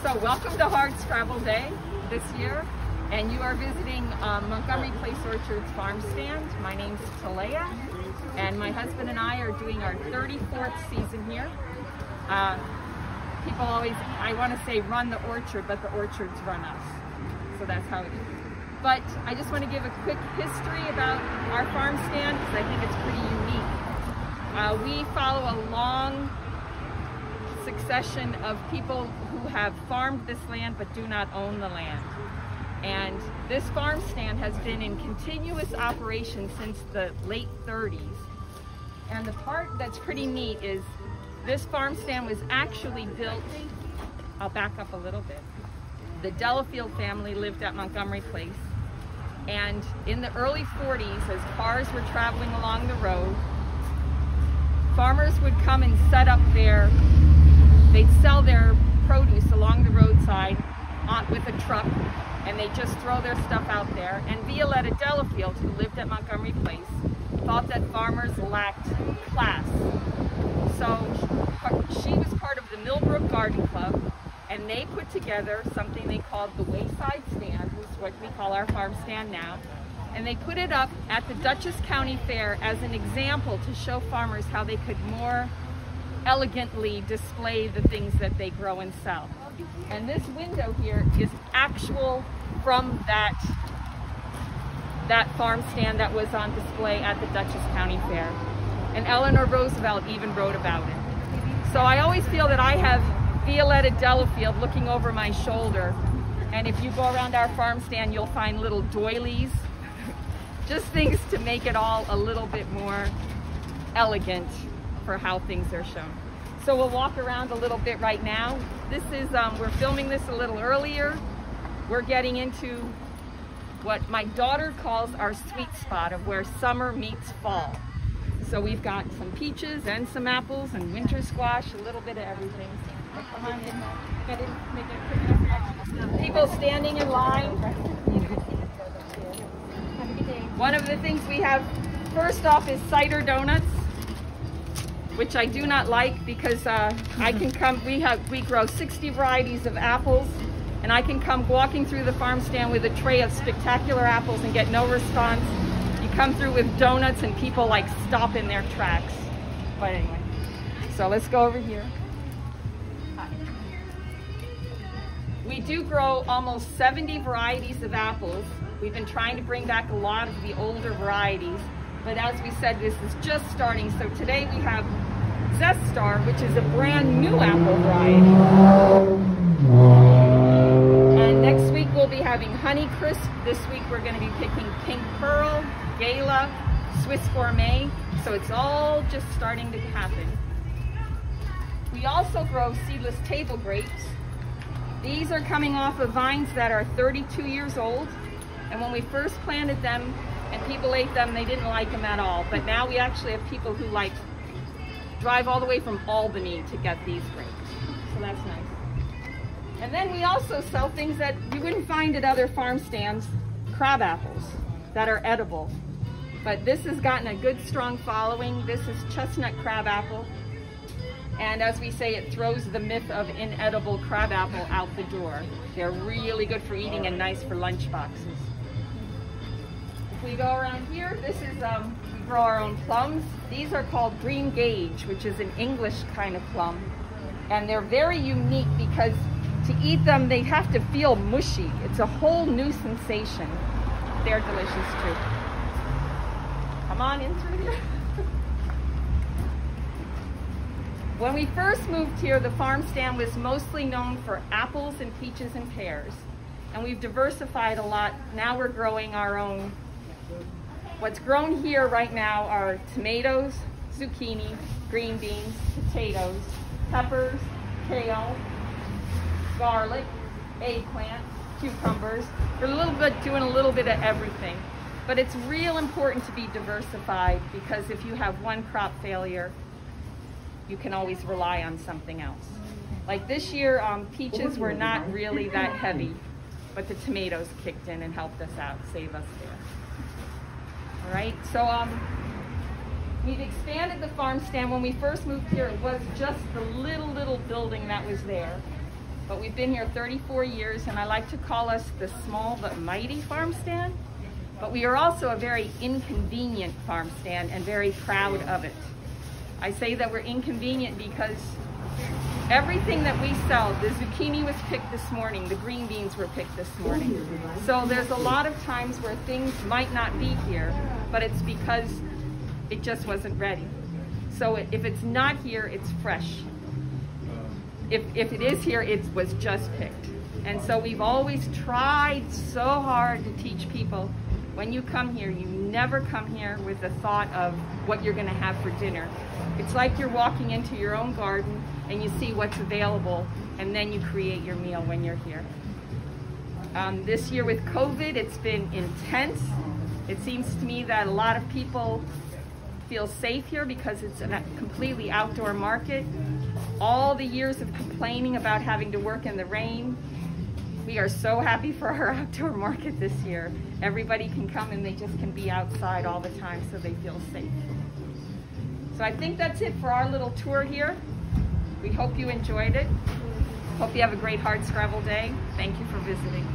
So welcome to Hardscrabble Day this year, and you are visiting Montgomery Place Orchard's farm stand. My name's Talea, and my husband and I are doing our 34th season here. People always, I want to say run the orchard, but the orchards run us. So that's how it is. But I just want to give a quick history about our farm stand because I think it's pretty unique. We follow a long succession of people who have farmed this land but do not own the land. And this farm stand has been in continuous operation since the late 30s. And the part that's pretty neat is this farm stand was actually built, I'll back up a little bit. The Delafield family lived at Montgomery Place. And in the early 40s, as cars were traveling along the road, farmers would come and set up they'd sell their produce along the roadside with a truck, and they'd just throw their stuff out there. And Violetta Delafield, who lived at Montgomery Place, thought that farmers lacked class. So she was part of the Millbrook Garden Club, and they put together something they called the Wayside Stand, which is what we call our farm stand now. And they put it up at the Dutchess County Fair as an example to show farmers how they could more elegantly display the things that they grow and sell. And this window here is actual from that farm stand that was on display at the Dutchess County Fair. And Eleanor Roosevelt even wrote about it. So I always feel that I have Violetta Delafield looking over my shoulder. And if you go around our farm stand, you'll find little doilies, just things to make it all a little bit more elegant for how things are shown. So we'll walk around a little bit right now. This is, we're filming this a little earlier. We're getting into what my daughter calls our sweet spot of where summer meets fall. So we've got some peaches and some apples and winter squash, a little bit of everything. Come on in. Make it quick enough. People standing in line. One of the things we have first off is cider donuts, which I do not like because I can come, we grow 60 varieties of apples, and I can come walking through the farm stand with a tray of spectacular apples and get no response. You come through with donuts and people like stop in their tracks. But anyway, so let's go over here. We do grow almost 70 varieties of apples. We've been trying to bring back a lot of the older varieties, but as we said, this is just starting. So today we have Zestar, which is a brand new apple variety. And next week we'll be having Honeycrisp. This week we're going to be picking Pink Pearl, Gala, Swiss Gourmet. So it's all just starting to happen. We also grow seedless table grapes. These are coming off of vines that are 32 years old. And when we first planted them and people ate them, they didn't like them at all. But now we actually have people who drive all the way from Albany to get these grapes. So that's nice. And then we also sell things that you wouldn't find at other farm stands, crab apples that are edible. But this has gotten a good strong following. This is chestnut crab apple. And as we say, it throws the myth of inedible crab apple out the door. They're really good for eating and nice for lunch boxes. If we go around here, this is, we grow our own plums. These are called green gage, which is an English kind of plum. And they're very unique because to eat them, they have to feel mushy. It's a whole new sensation. They're delicious too. Come on in through here. When we first moved here, the farm stand was mostly known for apples and peaches and pears. And we've diversified a lot. Now we're growing our own. What's grown here right now are tomatoes, zucchini, green beans, potatoes, peppers, kale, garlic, eggplant, cucumbers. We're doing a little bit of everything. But it's real important to be diversified because if you have one crop failure, you can always rely on something else. Like this year, peaches were not really that heavy, but the tomatoes kicked in and helped us out, save us there. All right, so we've expanded the farm stand. When we first moved here, it was just the little building that was there. but we've been here 34 years, and I like to call us the small but mighty farm stand. But we are also a very inconvenient farm stand and very proud of it. I say that we're inconvenient because everything that we sell, the zucchini was picked this morning, the green beans were picked this morning. So there's a lot of times where things might not be here, but it's because it just wasn't ready. So if it's not here, it's fresh. If it is here, it was just picked. And so we've always tried so hard to teach people, when you come here, you never come here with the thought of what you're gonna have for dinner. It's like you're walking into your own garden and you see what's available, and then you create your meal when you're here. This year with COVID, it's been intense. It seems to me that a lot of people feel safe here because it's a completely outdoor market. All the years of complaining about having to work in the rain, we are so happy for our outdoor market this year. Everybody can come and they just can be outside all the time, so they feel safe. So I think that's it for our little tour here. We hope you enjoyed it. Hope you have a great Hardscrabble day. Thank you for visiting.